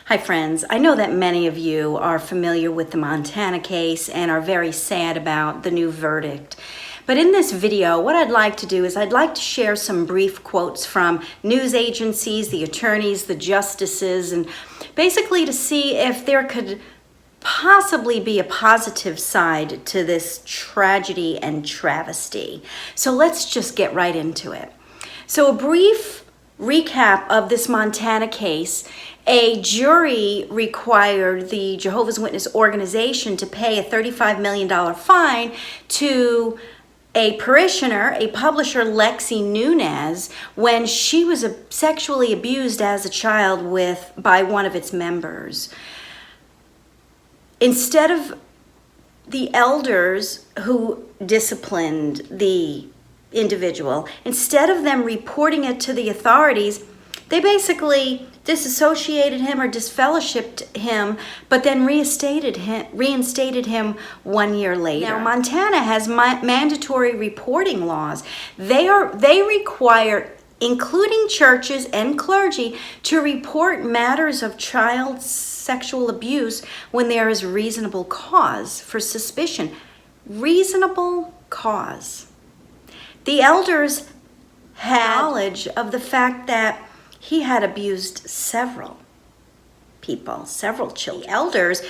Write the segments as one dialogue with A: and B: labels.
A: Hi friends, I know that many of you are familiar with the Montana case and are very sad about the new verdict. But in this video, what I'd like to do is I'd like to share some brief quotes from news agencies, the attorneys, the justices, and basically to see if there could possibly be a positive side to this tragedy and travesty. So let's just get right into it. So a brief recap of this Montana case. A jury required the Jehovah's Witness organization to pay a $35 million fine to a parishioner, a publisher, Lexi Nunez, when she was sexually abused as a child by one of its members. Instead of the elders who disciplined the individual, instead of them reporting it to the authorities, they basically disassociated him or disfellowshipped him, but then reinstated him 1 year later. Now, Montana has mandatory reporting laws. They require, including churches and clergy, to report matters of child sexual abuse when there is reasonable cause for suspicion. Reasonable cause. The elders had knowledge of the fact that he had abused several people, several children. The elders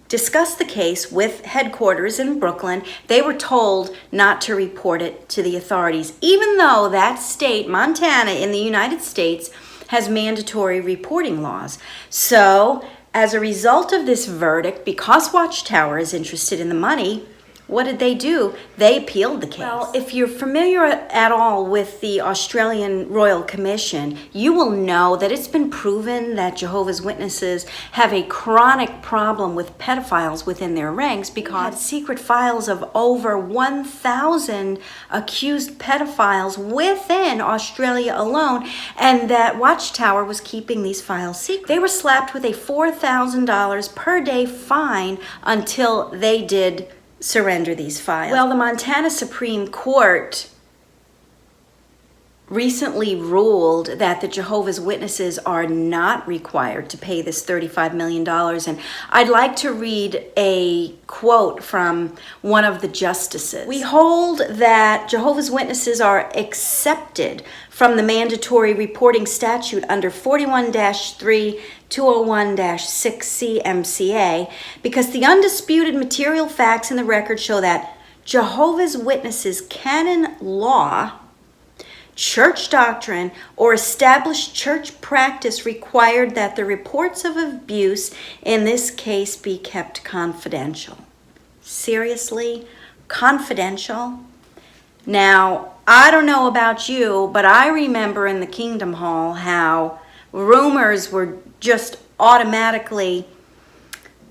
A: discussed the case with headquarters in Brooklyn. They were told not to report it to the authorities, even though that state, Montana, in the United States, has mandatory reporting laws. So, as a result of this verdict, because Watchtower is interested in the money, what did they do? They appealed the case. Well, if you're familiar at all with the Australian Royal Commission, you will know that it's been proven that Jehovah's Witnesses have a chronic problem with pedophiles within their ranks because secret files of over 1,000 accused pedophiles within Australia alone, and that Watchtower was keeping these files secret. They were slapped with a $4,000 per day fine until they did surrender these files. Well, the Montana Supreme Court recently ruled that the Jehovah's Witnesses are not required to pay this $35 million. And I'd like to read a quote from one of the justices. "We hold that Jehovah's Witnesses are excepted from the mandatory reporting statute under 41-3 201-6C MCA because the undisputed material facts in the record show that Jehovah's Witnesses canon law, church doctrine, or established church practice required that the reports of abuse in this case be kept confidential." Seriously? Confidential? Now, I don't know about you, but I remember in the Kingdom Hall how rumors were just automatically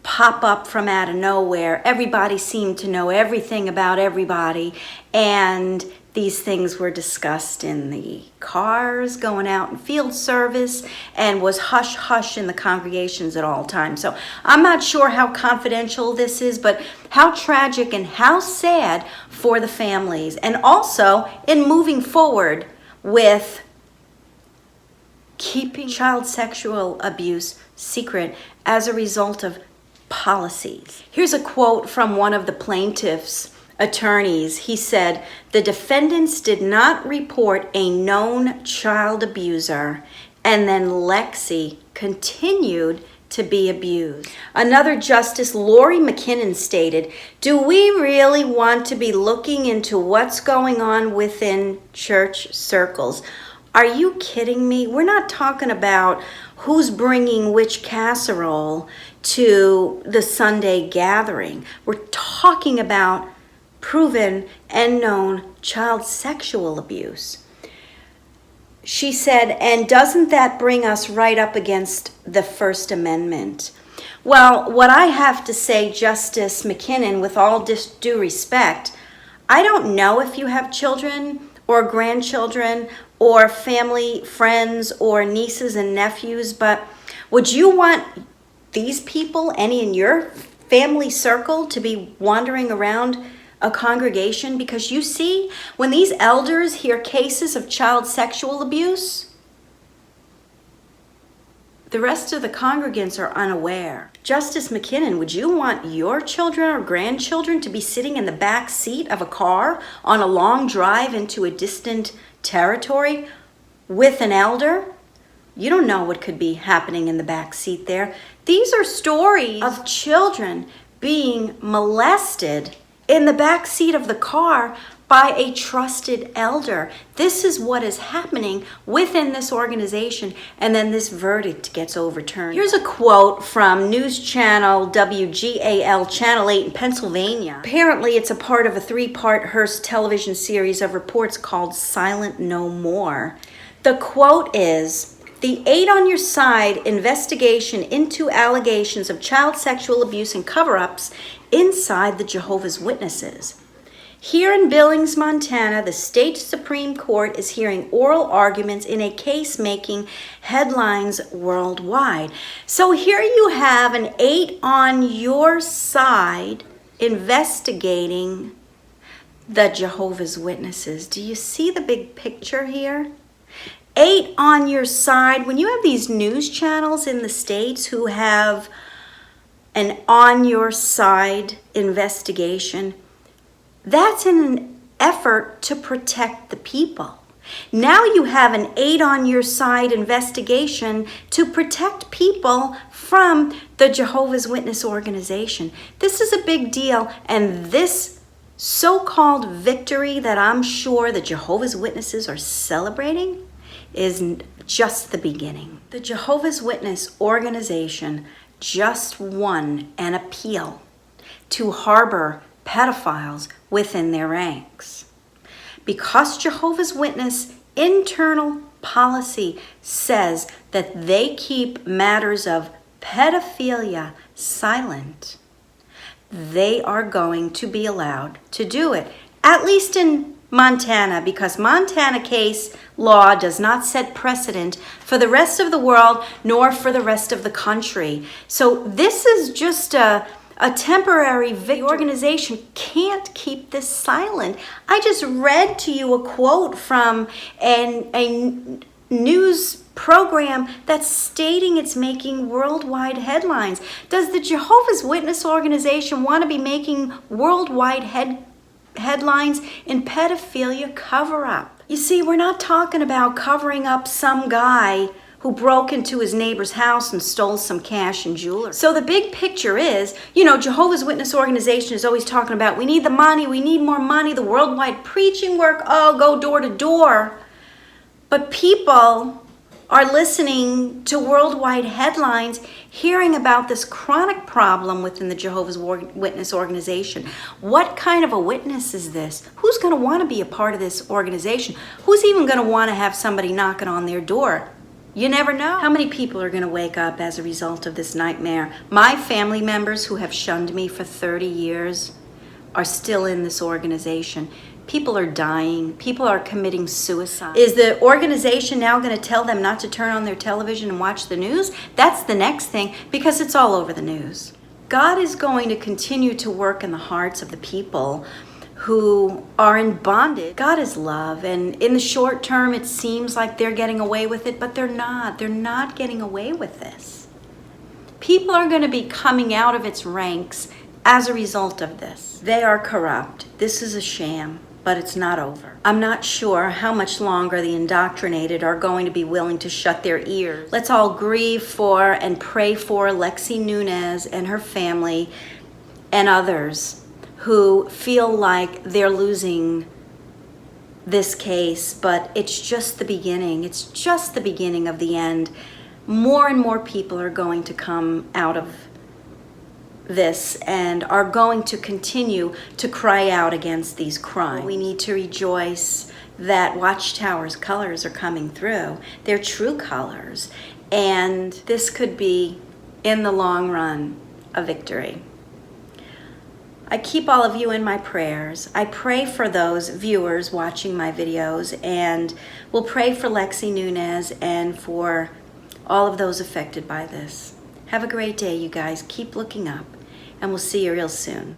A: pop up from out of nowhere. Everybody seemed to know everything about everybody, and these things were discussed in the cars going out in field service and was hush-hush in the congregations at all times. So I'm not sure how confidential this is, but how tragic and how sad for the families. And also in moving forward with keeping child sexual abuse secret as a result of policies. Here's a quote from one of the plaintiffs' attorneys. He said, "The defendants did not report a known child abuser, and then Lexi continued to be abused." Another justice, Lori McKinnon, stated, "Do we really want to be looking into what's going on within church circles? Are you kidding me? We're not talking about who's bringing which casserole to the Sunday gathering. We're talking about proven and known child sexual abuse." She said, "And doesn't that bring us right up against the First Amendment?" Well, what I have to say, Justice McKinnon, with all due respect, I don't know if you have children or grandchildren or family, friends, or nieces and nephews, but would you want these people, any in your family circle, to be wandering around a congregation? Because you see, when these elders hear cases of child sexual abuse, The rest of the congregants are unaware. Justice McKinnon, would you want your children or grandchildren to be sitting in the back seat of a car on a long drive into a distant territory with an elder? You don't know what could be happening in the back seat there. These are stories of children being molested in the back seat of the car by a trusted elder. This is what is happening within this organization, and then this verdict gets overturned. Here's a quote from news channel WGAL Channel 8 in Pennsylvania. Apparently, it's a part of a 3-part Hearst television series of reports called Silent No More. The quote is, "The 8 on Your Side investigation into allegations of child sexual abuse and cover-ups inside the Jehovah's Witnesses. Here in Billings, Montana, the state Supreme Court is hearing oral arguments in a case making headlines worldwide." So here you have an 8 on your side investigating the Jehovah's Witnesses. Do you see the big picture here? 8 on your side. When you have these news channels in the States who have an on your side investigation, that's an effort to protect the people. Now you have an 8 on your side investigation to protect people from the Jehovah's Witness organization. This is a big deal, and this so-called victory that I'm sure the Jehovah's Witnesses are celebrating is just the beginning. The Jehovah's Witness organization just won an appeal to harbor pedophiles within their ranks. Because Jehovah's Witness internal policy says that they keep matters of pedophilia silent, they are going to be allowed to do it, at least in Montana, because Montana case law does not set precedent for the rest of the world nor for the rest of the country. So this is just a temporary victory. The organization can't keep this silent. I just read to you a quote from a news program that's stating it's making worldwide headlines. Does the Jehovah's Witness organization want to be making worldwide headlines in pedophilia cover-up? You see, we're not talking about covering up some guy who broke into his neighbor's house and stole some cash and jewelry. So the big picture is, Jehovah's Witness organization is always talking about, we need the money, we need more money, the worldwide preaching work, go door to door. But people are listening to worldwide headlines, hearing about this chronic problem within the Jehovah's Witness organization. What kind of a witness is this? Who's going to want to be a part of this organization? Who's even going to want to have somebody knocking on their door? You never know. How many people are going to wake up as a result of this nightmare? My family members who have shunned me for 30 years are still in this organization. People are dying. People are committing suicide. Is the organization now going to tell them not to turn on their television and watch the news? That's the next thing, because it's all over the news. God is going to continue to work in the hearts of the people who are in bondage. God is love, and in the short term it seems like they're getting away with it, but they're not. They're not getting away with this. People are going to be coming out of its ranks as a result of this. They are corrupt. This is a sham, but it's not over. I'm not sure how much longer the indoctrinated are going to be willing to shut their ears. Let's all grieve for and pray for Lexi Nunez and her family and others who feel like they're losing this case, but it's just the beginning. It's just the beginning of the end. More and more people are going to come out of this and are going to continue to cry out against these crimes. We need to rejoice that Watchtower's colors are coming through. They're true colors, and this could be, in the long run, a victory. I keep all of you in my prayers. I pray for those viewers watching my videos, and we'll pray for Lexi Nunez and for all of those affected by this. Have a great day, you guys. Keep looking up, and we'll see you real soon.